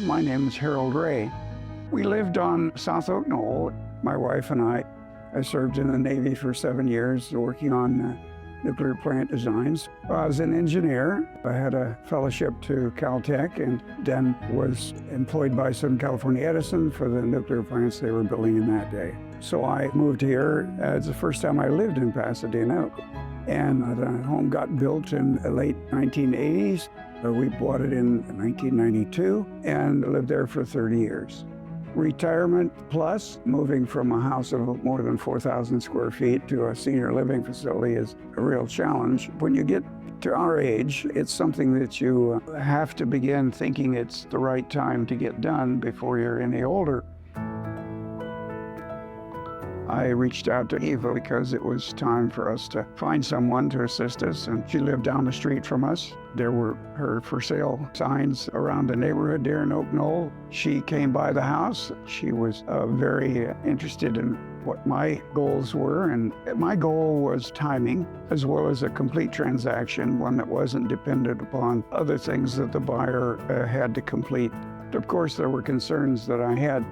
My name is Harold Ray. We lived on South Oak Knoll. My wife and I served in the Navy for 7 years working on nuclear plant designs. I was an engineer. I had a fellowship to Caltech and then was employed by Southern California Edison for the nuclear plants they were building in that day. So I moved here. It's the first time I lived in Pasadena. And the home got built in the late 1980s. We bought it in 1992 and lived there for 30 years. Retirement plus moving from a house of more than 4,000 square feet to a senior living facility is a real challenge. When you get to our age, it's something that you have to begin thinking it's the right time to get done before you're any older. I reached out to Eva because it was time for us to find someone to assist us, and she lived down the street from us. There were her for sale signs around the neighborhood there in Oak Knoll. She came by the house. She was very interested in what my goals were, and my goal was timing as well as a complete transaction, one that wasn't dependent upon other things that the buyer had to complete. Of course, there were concerns that I had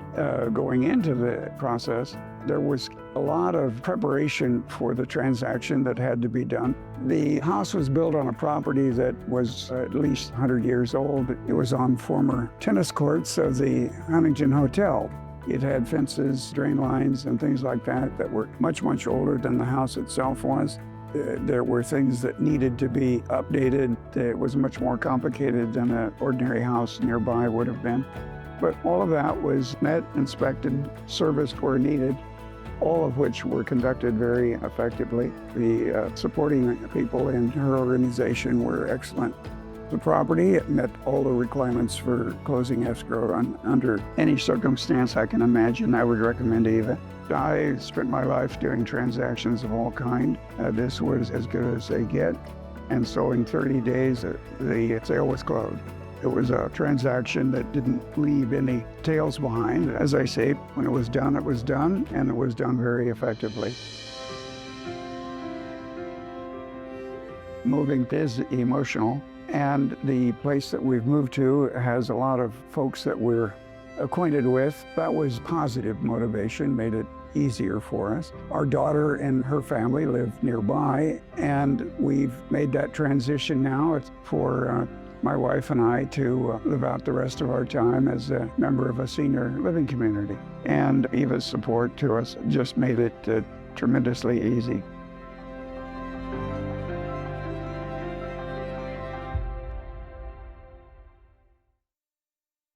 going into the process. There was a lot of preparation for the transaction that had to be done. The house was built on a property that was at least 100 years old. It was on former tennis courts of the Huntington Hotel. It had fences, drain lines, and things like that that were much, much older than the house itself was. There were things that needed to be updated. It was much more complicated than an ordinary house nearby would have been. But all of that was met, inspected, serviced where needed, all of which were conducted very effectively. The supporting people in her organization were excellent. The property met all the requirements for closing escrow under any circumstance I can imagine. I would recommend Eva. I spent my life doing transactions of all kind. This was as good as they get. And so in 30 days, the sale was closed. It was a transaction that didn't leave any tails behind. As I say, when it was done, and it was done very effectively. Moving is emotional, and the place that we've moved to has a lot of folks that we're acquainted with. That was positive motivation, made it easier for us. Our daughter and her family live nearby, and we've made that transition now. It's for my wife and I to live out the rest of our time as a member of a senior living community. And Eva's support to us just made it tremendously easy.